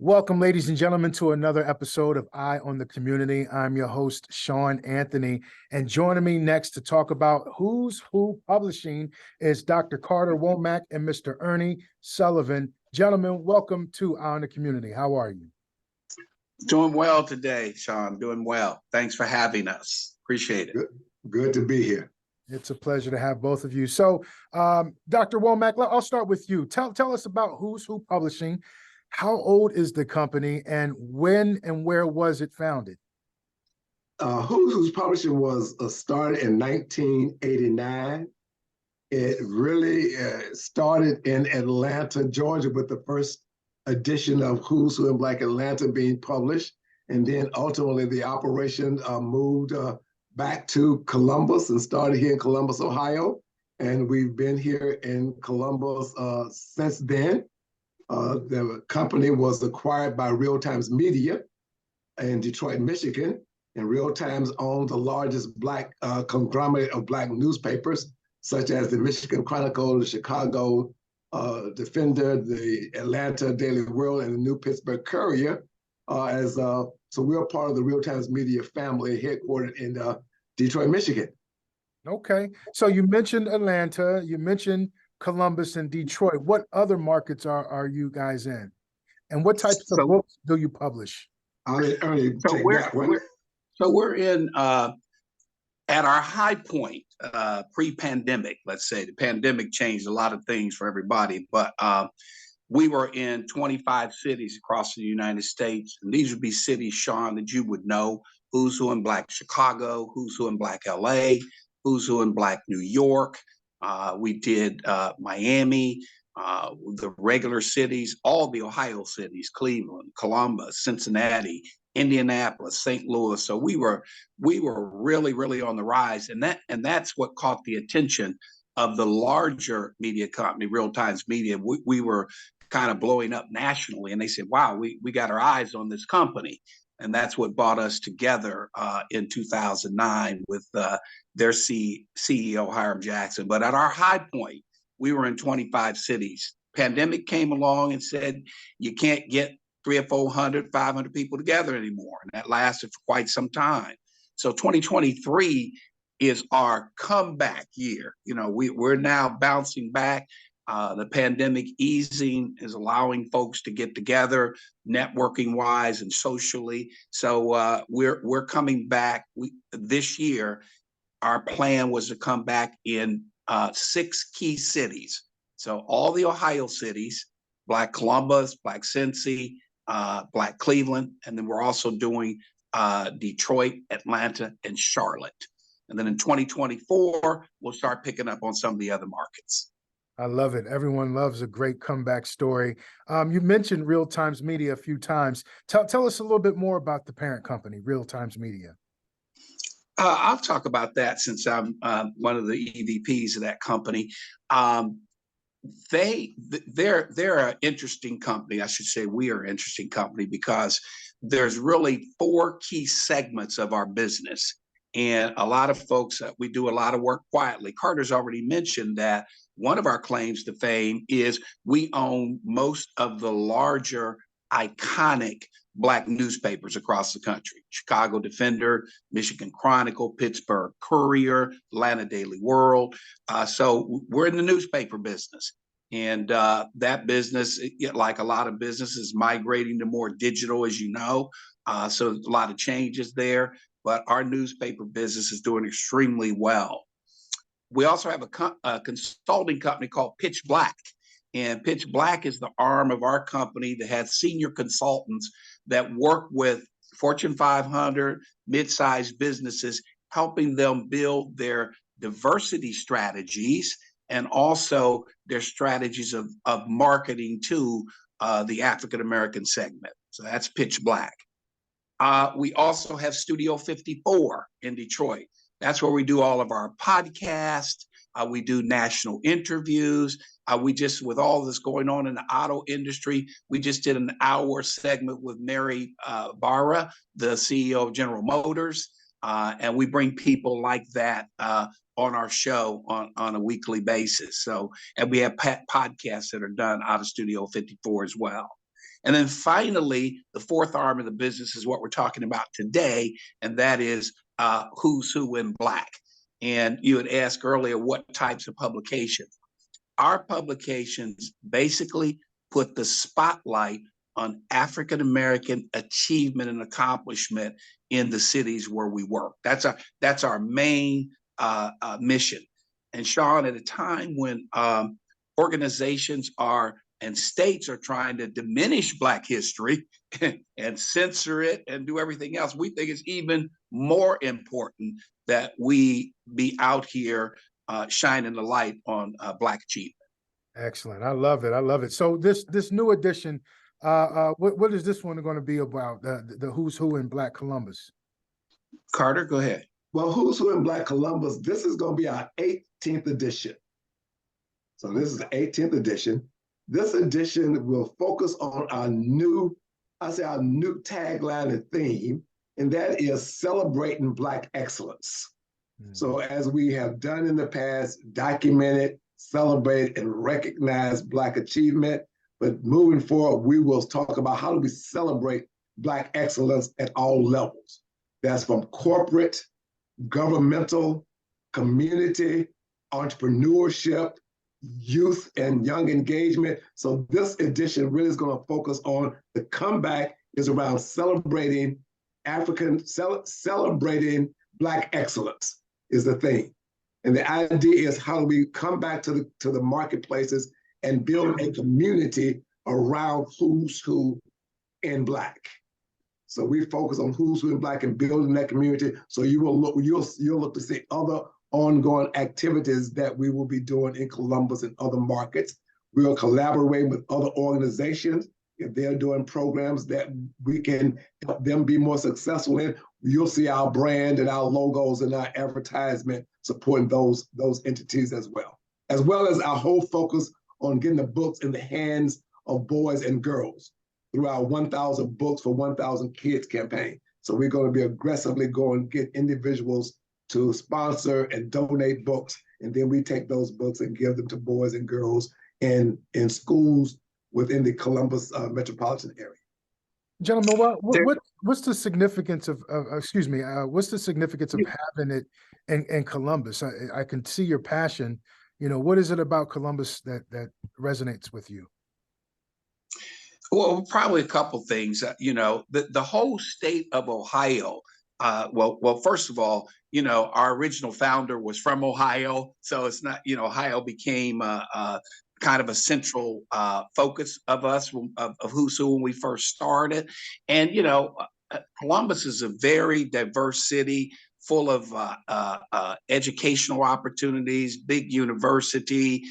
Welcome, ladies and gentlemen, to another episode of Eye on the Community. I'm your host, Sean Anthony, and joining me next to talk about Who's Who Publishing is Dr. Carter Womack and Mr. Ernie Sullivan. Gentlemen, welcome to Eye on the Community. How are you? Doing well today, Sean. Doing well. Thanks for having us. Appreciate it. Good to be here. It's a pleasure to have both of you. So, Dr. Womack, I'll start with you. Tell us about Who's Who Publishing. How old is the company, and when and where was it founded? Who's Who's Publishing was started in 1989. It really started in Atlanta, Georgia, with the first edition of Who's Who in Black Atlanta being published. And then ultimately the operation moved back to Columbus and started here in Columbus, Ohio. And we've been here in Columbus since then. The company was acquired by Real Times Media in Detroit, Michigan, and Real Times owned the largest Black conglomerate of Black newspapers, such as the Michigan Chronicle, the Chicago Defender, the Atlanta Daily World, and the New Pittsburgh Courier. So we're part of the Real Times Media family, headquartered in Detroit, Michigan. Okay, so you mentioned Atlanta, you mentioned Columbus and Detroit. What other markets are you guys in? And what types of books do you publish? I'll let Ernie take that one. We're in, at our high point, pre-pandemic, let's say. The pandemic changed a lot of things for everybody, but we were in 25 cities across the United States. And these would be cities, Sean, that you would know. Who's Who in Black Chicago, Who's Who in Black LA, Who's Who in Black New York. We did Miami, the regular cities, all the Ohio cities, Cleveland, Columbus, Cincinnati, Indianapolis, St. Louis. So we were really, really on the rise. And that's what caught the attention of the larger media company, Real Times Media. We were kind of blowing up nationally. And they said, wow, we got our eyes on this company. And that's what brought us together in 2009 with their CEO, Hiram Jackson. But at our high point, we were in 25 cities. Pandemic came along and said, you can't get 300 or 400, 500 people together anymore. And that lasted for quite some time. So 2023 is our comeback year. You know, we're now bouncing back. The pandemic easing is allowing folks to get together, networking wise and socially. So we're coming back. This year, our plan was to come back in 6 key cities. So all the Ohio cities, Black Columbus, Black Cincy, Black Cleveland, and then we're also doing Detroit, Atlanta, and Charlotte. And then in 2024, we'll start picking up on some of the other markets. I love it. Everyone loves a great comeback story. You mentioned Real Times Media a few times. Tell us a little bit more about the parent company, Real Times Media. I'll talk about that since I'm one of the EVPs of that company. They're an interesting company. I should say we are an interesting company because there's really 4 key segments of our business. And a lot of folks, we do a lot of work quietly. Carter's already mentioned that one of our claims to fame is we own most of the larger, iconic Black newspapers across the country. Chicago Defender, Michigan Chronicle, Pittsburgh Courier, Atlanta Daily World. So we're in the newspaper business. And that business, like a lot of businesses, migrating to more digital, as you know. So a lot of changes there. But our newspaper business is doing extremely well. We also have a consulting company called Pitch Black. And Pitch Black is the arm of our company that has senior consultants that work with Fortune 500, mid-sized businesses, helping them build their diversity strategies and also their strategies of marketing to the African-American segment. So that's Pitch Black. We also have Studio 54 in Detroit. That's where we do all of our podcasts. We do national interviews. We just, with all this going on in the auto industry, we just did an hour segment with Mary Barra, the CEO of General Motors. And we bring people like that on our show on a weekly basis. So, and we have podcasts that are done out of Studio 54 as well. And then finally, the fourth arm of the business is what we're talking about today, and that is Who's Who in Black. And you had asked earlier what types of publications. Our publications basically put the spotlight on African American achievement and accomplishment in the cities where we work. That's our main mission. And Sean, at a time when organizations and states are trying to diminish Black history and censor it and do everything else, we think it's even more important that we be out here shining the light on Black achievement. Excellent. I love it. I love it. So this new edition, what is this one going to be about? The Who's Who in Black Columbus? Carter, go ahead. Well, Who's Who in Black Columbus, this is going to be our 18th edition. So this is the 18th edition. This edition will focus on our new tagline and theme, and that is celebrating Black excellence. Mm-hmm. So as we have done in the past, documented, celebrate, and recognize Black achievement, but moving forward, we will talk about how do we celebrate Black excellence at all levels. That's from corporate, governmental, community, entrepreneurship, youth and young engagement. So this edition really is going to focus on the comeback is around celebrating celebrating Black excellence is the thing. And the idea is how do we come back to the marketplaces and build a community around Who's Who in Black. So we focus on Who's Who in Black and building that community. So you'll look to see other ongoing activities that we will be doing in Columbus and other markets. We'll collaborate with other organizations. If they're doing programs that we can help them be more successful in, you'll see our brand and our logos and our advertisement supporting those entities as well as our whole focus on getting the books in the hands of boys and girls through our 1,000 Books for 1,000 Kids campaign. So we're going to be aggressively going to get individuals to sponsor and donate books, and then we take those books and give them to boys and girls in schools within the Columbus metropolitan area. Gentlemen, what's the significance of what's the significance of having it in Columbus? I can see your passion. What is it about Columbus that resonates with you? Well, probably a couple things. The whole state of Ohio. Well, first of all, our original founder was from Ohio, so it's not. Ohio became kind of a central focus of us of Who's Who when we first started, and Columbus is a very diverse city, full of educational opportunities, big university.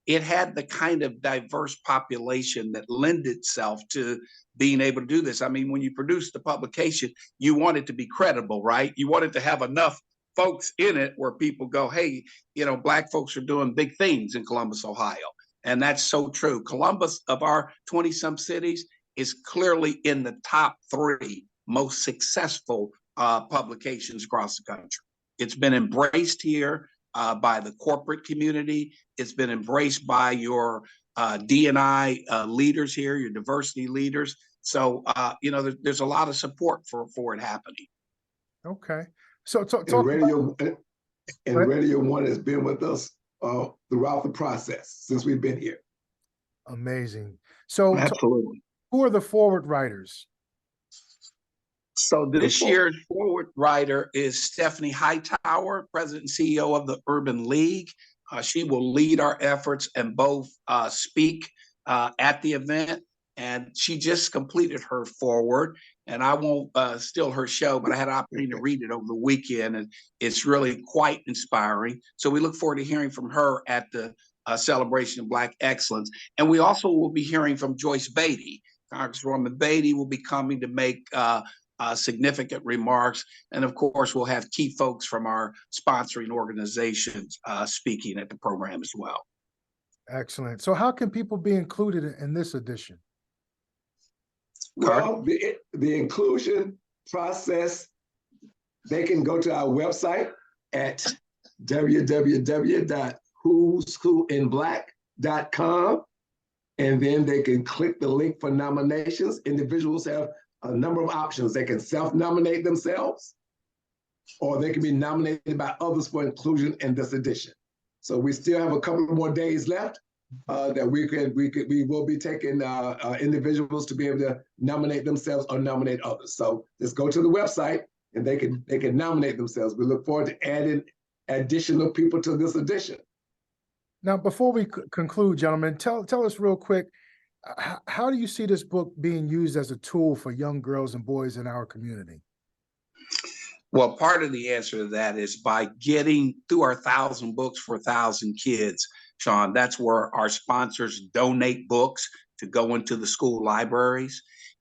It had the kind of diverse population that lend itself to being able to do this. I mean, when you produce the publication, you want it to be credible, right? You want it to have enough folks in it where people go, hey, Black folks are doing big things in Columbus, Ohio. And that's so true. Columbus, of our 20-some cities, is clearly in the top 3 most successful publications across the country. It's been embraced here by the corporate community. It's been embraced by your D&I leaders here, your diversity leaders. So, there's a lot of support for it happening. Okay. So Radio One has been with us throughout the process since we've been here. Amazing. So absolutely. Who are the forward writers? So this year's forward writer is Stephanie Hightower, President and CEO of the Urban League. She will lead our efforts and both speak at the event. And she just completed her forward. And I won't steal her show, but I had an opportunity to read it over the weekend, and it's really quite inspiring. So we look forward to hearing from her at the celebration of Black excellence. And we also will be hearing from Joyce Beatty. Congresswoman Beatty will be coming to make significant remarks. And of course, we'll have key folks from our sponsoring organizations speaking at the program as well. Excellent. So how can people be included in this edition? Well, the inclusion process, they can go to our website at www.who'swhoinblack.com, and then they can click the link for nominations. Individuals have a number of options. They can self-nominate themselves, or they can be nominated by others for inclusion in this edition. So we still have a couple more days left that we will be taking individuals to be able to nominate themselves or nominate others. So just go to the website and they can nominate themselves. We look forward to adding additional people to this edition. Now, before we conclude, gentlemen, tell us real quick, how do you see this book being used as a tool for young girls and boys in our community? Well, part of the answer to that is by getting through our 1,000 books for 1,000 kids, Sean. That's where our sponsors donate books to go into the school libraries.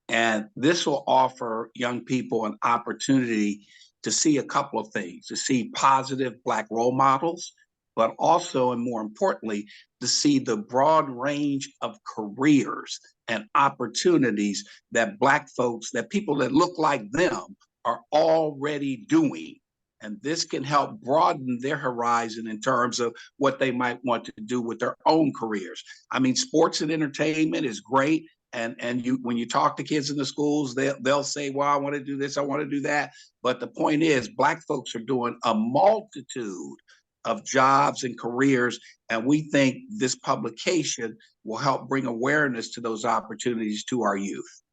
And this will offer young people an opportunity to see a couple of things, to see positive Black role models, but also, and more importantly, to see the broad range of careers and opportunities that Black folks, that people that look like them are already doing. And this can help broaden their horizon in terms of what they might want to do with their own careers. I mean, sports and entertainment is great. And when you talk to kids in the schools, they'll say, well, I want to do this, I want to do that. But the point is, Black folks are doing a multitude of jobs and careers. And we think this publication will help bring awareness to those opportunities to our youth.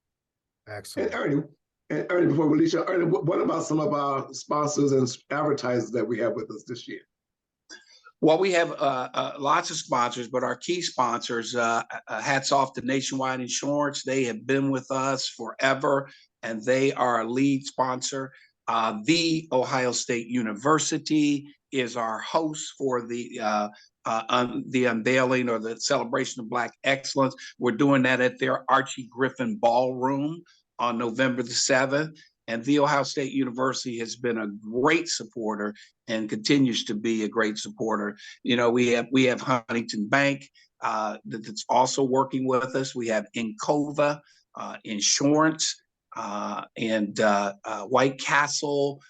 Excellent. And Ernie, before we leave you, Ernie, what about some of our sponsors and advertisers that we have with us this year? Well, we have lots of sponsors, but our key sponsors, hats off to Nationwide Insurance. They have been with us forever, and they are a lead sponsor. The Ohio State University is our host for the unveiling or the celebration of Black excellence. We're doing that at their Archie Griffin Ballroom on November the 7th. And The Ohio State University has been a great supporter and continues to be a great supporter. You know, we have Huntington Bank that's also working with us. We have Encova Insurance and White Castle.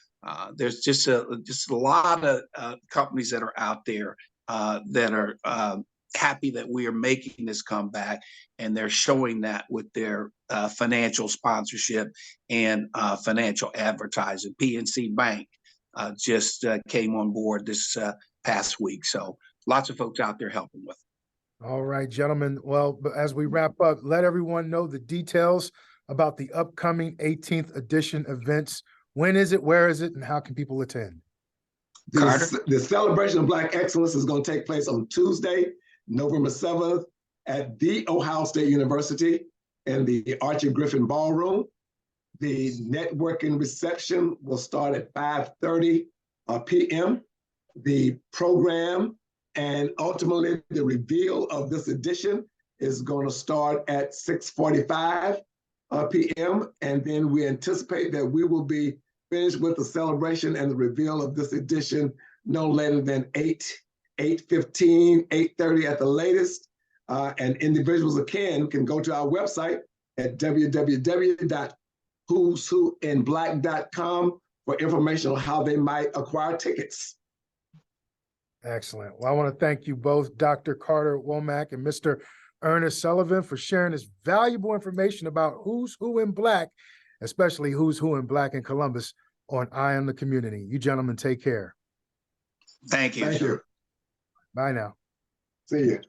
There's just a lot of companies that are out there that are happy that we are making this comeback, and they're showing that with their financial sponsorship and financial advertising. PNC Bank just came on board this past week. So lots of folks out there helping with it. All right, gentlemen. Well, as we wrap up, let everyone know the details about the upcoming 18th edition events. When is it, where is it, and how can people attend? The celebration of Black excellence is going to take place on Tuesday, November 7th at the Ohio State University in the Archie Griffin Ballroom. The networking reception will start at 5:30 p.m. The program and ultimately the reveal of this edition is going to start at 6:45 p.m. And then we anticipate that we will be finished with the celebration and the reveal of this edition no later than 8:15, 8:30 at the latest. And individuals can go to our website at www.who'swhoinblack.com for information on how they might acquire tickets. Excellent. Well, I want to thank you both, Dr. Carter Womack and Mr. Ernie Sullivan, for sharing this valuable information about who's who in Black, especially who's who in Black in Columbus on Eye on the Community. You gentlemen take care. Thank you. Thank you. Bye now. See you.